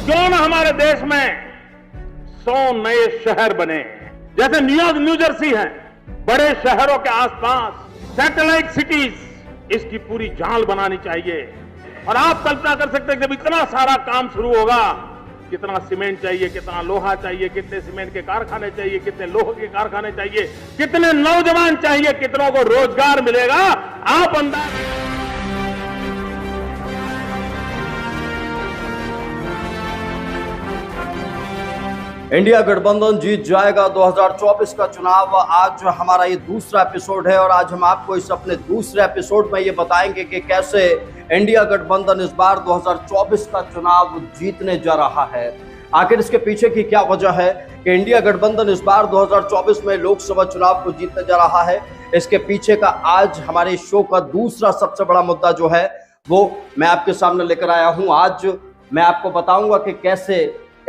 क्यों न हमारे देश में 100 नए शहर बने, जैसे न्यूयॉर्क न्यू जर्सी है, बड़े शहरों के आसपास सैटेलाइट सिटीज, इसकी पूरी जाल बनानी चाहिए। और आप कल्पना कर सकते हैं जब इतना सारा काम शुरू होगा, कितना सीमेंट चाहिए, कितना लोहा चाहिए, कितने सीमेंट के कारखाने चाहिए, कितने लोहे के कारखाने चाहिए, कितने नौजवान चाहिए, कितनों को रोजगार मिलेगा, आप अंदाज। इंडिया गठबंधन जीत जाएगा 2024 का चुनाव। आज हमारा ये दूसरा एपिसोड है और आज हम आपको इस अपने दूसरे एपिसोड में ये बताएंगे कि कैसे इंडिया गठबंधन इस बार 2024 का चुनाव जीतने जा रहा है। आखिर इसके पीछे की क्या वजह है कि इंडिया गठबंधन इस बार 2024 में लोकसभा चुनाव को जीतने जा रहा है। इसके पीछे का आज हमारे शो का दूसरा सबसे बड़ा मुद्दा जो है वो मैं आपके सामने लेकर आया हूं। आज मैं आपको बताऊंगा कि कैसे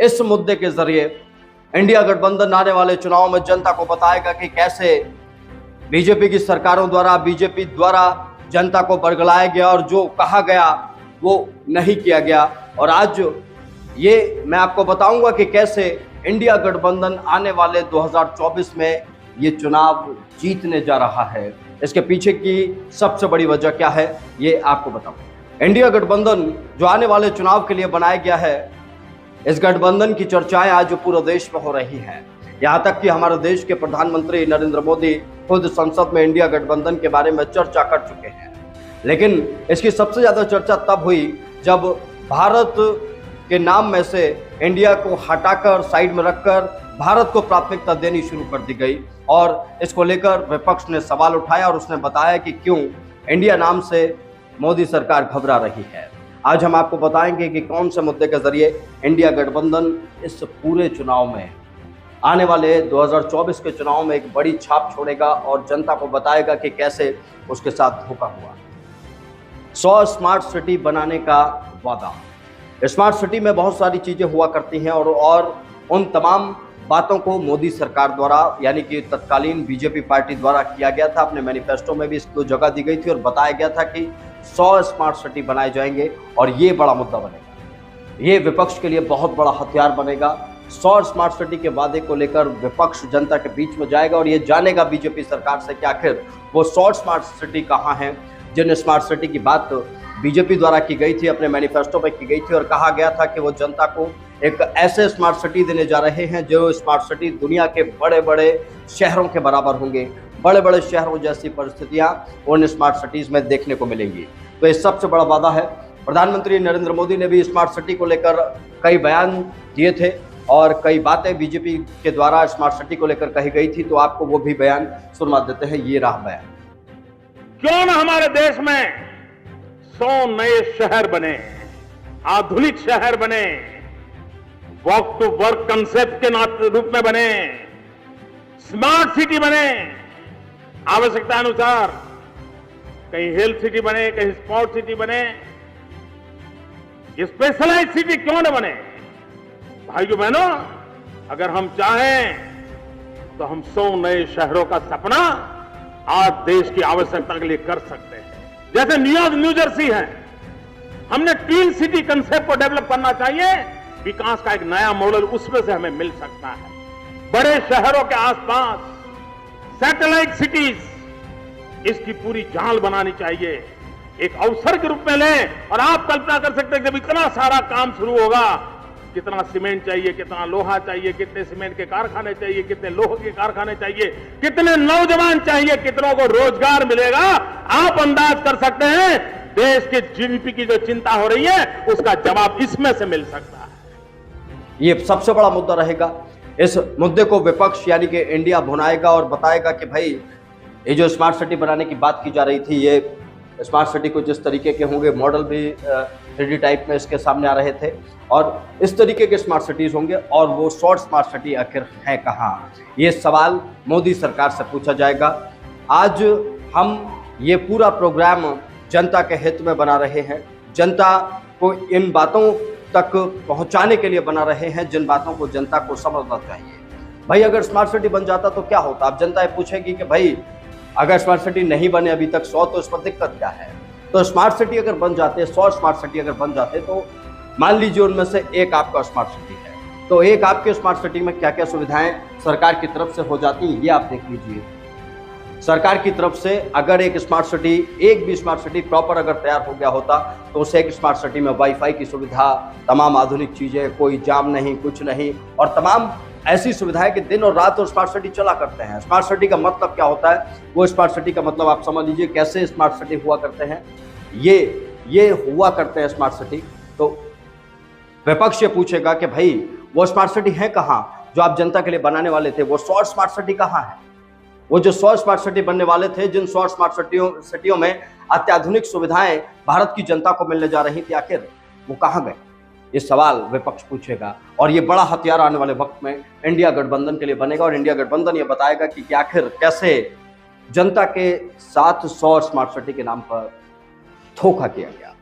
इस मुद्दे के जरिए इंडिया गठबंधन आने वाले चुनाव में जनता को बताएगा कि कैसे बीजेपी की सरकारों द्वारा, बीजेपी द्वारा जनता को बरगलाया गया और जो कहा गया वो नहीं किया गया। और आज ये मैं आपको बताऊंगा कि कैसे इंडिया गठबंधन आने वाले 2024 में ये चुनाव जीतने जा रहा है। इसके पीछे की सबसे बड़ी वजह क्या है ये आपको बताऊंगा। इंडिया गठबंधन जो आने वाले चुनाव के लिए बनाया गया है, इस गठबंधन की चर्चाएं आज पूरे देश में हो रही हैं। यहाँ तक कि हमारे देश के प्रधानमंत्री नरेंद्र मोदी खुद संसद में इंडिया गठबंधन के बारे में चर्चा कर चुके हैं। लेकिन इसकी सबसे ज्यादा चर्चा तब हुई जब भारत के नाम में से इंडिया को हटाकर साइड में रखकर भारत को प्राथमिकता देनी शुरू कर दी गई और इसको लेकर विपक्ष ने सवाल उठाया और उसने बताया कि क्यों इंडिया नाम से मोदी सरकार घबरा रही है। आज हम आपको बताएंगे कि कौन से मुद्दे के जरिए इंडिया गठबंधन इस पूरे चुनाव में, आने वाले 2024 के चुनाव में एक बड़ी छाप छोड़ेगा और जनता को बताएगा कि कैसे उसके साथ धोखा हुआ। 100 स्मार्ट सिटी बनाने का वादा। स्मार्ट सिटी में बहुत सारी चीजें हुआ करती हैं और उन तमाम बातों को मोदी सरकार द्वारा यानी कि तत्कालीन बीजेपी पार्टी द्वारा किया गया था। अपने मैनिफेस्टो में भी इसको जगह दी गई थी और बताया गया था कि 100 स्मार्ट सिटी बनाए जाएंगे और ये बड़ा मुद्दा बनेगा। ये विपक्ष के लिए बहुत बड़ा हथियार बनेगा। 100 स्मार्ट सिटी के वादे को लेकर विपक्ष जनता के बीच में जाएगा और ये जानेगा बीजेपी सरकार से कि आखिर वो 100 स्मार्ट सिटी कहाँ हैं, जिन स्मार्ट सिटी की बात बीजेपी द्वारा की गई थी, अपने मैनिफेस्टो में की गई थी और कहा गया था कि वो जनता को एक ऐसे स्मार्ट सिटी देने जा रहे हैं जो स्मार्ट सिटी दुनिया के बड़े बड़े शहरों के बराबर होंगे। बड़े बड़े शहरों जैसी परिस्थितियां उन स्मार्ट सिटीज में देखने को मिलेंगी। तो ये सबसे बड़ा वादा है। प्रधानमंत्री नरेंद्र मोदी ने भी स्मार्ट सिटी को लेकर कई बयान दिए थे और कई बातें बीजेपी के द्वारा स्मार्ट सिटी को लेकर कही गई थी। तो आपको वो भी बयान सुनवा देते हैं। ये रहा बयान। क्यों न हमारे देश में 100 नए शहर बने, आधुनिक शहर बने, वॉक टू वर्क कंसेप्ट के रूप में बने, स्मार्ट सिटी बने, आवश्यकता अनुसार कहीं हेल्थ सिटी बने, कहीं स्पोर्ट सिटी बने, स्पेशलाइज सिटी क्यों न बने। भाइयों बहनों, अगर हम चाहें तो हम 100 नए शहरों का सपना आज देश की आवश्यकता के लिए कर सकते हैं। जैसे न्यूयॉर्क न्यू जर्सी है, हमने ट्विन सिटी कंसेप्ट को डेवलप करना चाहिए। विकास का एक नया मॉडल उसमें से हमें मिल सकता है। बड़े शहरों के आसपास सैटेलाइट सिटीज, इसकी पूरी जाल बनानी चाहिए, एक अवसर के रूप में लें। और आप कल्पना कर सकते हैं जब इतना सारा काम शुरू होगा, कितना सीमेंट चाहिए, कितना लोहा चाहिए, कितने सीमेंट के कारखाने चाहिए, कितने लोहे के कारखाने चाहिए, कितने नौजवान चाहिए, कितनों को रोजगार मिलेगा, आप अंदाज कर सकते हैं। देश के जीडीपी की जो चिंता हो रही है उसका जवाब इसमें से मिल सकता है। ये सबसे बड़ा मुद्दा रहेगा। इस मुद्दे को विपक्ष यानी कि इंडिया भुनाएगा और बताएगा कि भाई ये जो स्मार्ट सिटी बनाने की बात की जा रही थी, ये स्मार्ट सिटी को जिस तरीके के होंगे, मॉडल भी 3D टाइप में इसके सामने आ रहे थे और इस तरीके के स्मार्ट सिटीज होंगे और वो 100 स्मार्ट सिटी आखिर है कहाँ, ये सवाल मोदी सरकार से पूछा जाएगा। आज हम ये पूरा प्रोग्राम जनता के हित में बना रहे हैं, जनता को इन बातों तक पहुंचाने के लिए बना रहे हैं जिन बातों को जनता को समझना चाहिए। भाई अगर स्मार्ट सिटी बन जाता तो क्या होता। अब जनता ये पूछेगी कि भाई अगर स्मार्ट सिटी नहीं बने अभी तक 100, तो इस पर दिक्कत क्या है। तो स्मार्ट सिटी अगर बन जाते, 100 स्मार्ट सिटी अगर बन जाते तो मान लीजिए उनमें से एक आपका स्मार्ट सिटी है, तो एक आपके स्मार्ट सिटी में क्या क्या सुविधाएं सरकार की तरफ से हो जाती हैं, ये आप देख लीजिए। सरकार की तरफ से अगर एक भी स्मार्ट सिटी प्रॉपर अगर तैयार हो गया होता तो उस एक स्मार्ट सिटी में वाईफाई की सुविधा, तमाम आधुनिक चीजें, कोई जाम नहीं, कुछ नहीं, और तमाम ऐसी सुविधाएं कि दिन और रात और स्मार्ट सिटी चला करते हैं। स्मार्ट सिटी का मतलब क्या होता है, वो स्मार्ट सिटी का मतलब आप समझ लीजिए कैसे स्मार्ट सिटी हुआ करते हैं। ये हुआ करते हैं स्मार्ट सिटी। तो विपक्ष ये पूछेगा कि भाई वो स्मार्ट सिटी है कहाँ जो आप जनता के लिए बनाने वाले थे, वो 100 स्मार्ट सिटी कहाँ है? वो जो 100 स्मार्ट सिटी बनने वाले थे, जिन 100 स्मार्ट सिटियों में अत्याधुनिक सुविधाएं भारत की जनता को मिलने जा रही थी, आखिर वो कहाँ गए? ये सवाल विपक्ष पूछेगा। और ये बड़ा हथियार आने वाले वक्त में इंडिया गठबंधन के लिए बनेगा, और इंडिया गठबंधन ये बताएगा कि आखिर कैसे जनता के साथ 100 स्मार्ट सिटी के नाम पर धोखा किया गया।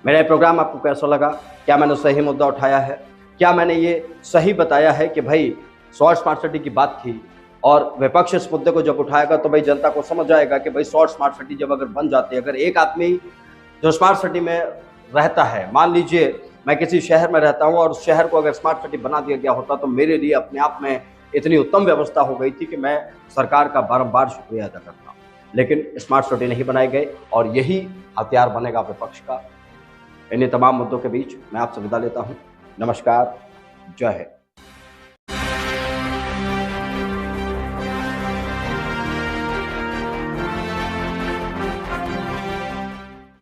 मेरा ये प्रोग्राम आपको कैसा लगा? क्या मैंने सही मुद्दा उठाया है? क्या मैंने ये सही बताया है कि भाई 100 स्मार्ट सिटी की बात थी, और विपक्ष इस मुद्दे को जब उठाएगा तो भाई जनता को समझ आएगा कि भाई 100 स्मार्ट सिटी जब अगर बन जाती है, अगर एक आदमी जो स्मार्ट सिटी में रहता है, मान लीजिए मैं किसी शहर में रहता हूँ और उस शहर को अगर स्मार्ट सिटी बना दिया गया होता तो मेरे लिए अपने आप में इतनी उत्तम व्यवस्था हो गई थी कि मैं सरकार का बारंबार शुक्रिया अदा करता हूँ। लेकिन स्मार्ट सिटी नहीं बनाए गए, और यही हथियार बनेगा विपक्ष का। इन्हीं तमाम मुद्दों के बीच मैं आपसे विदा लेता हूँ। नमस्कार, जय हिंद।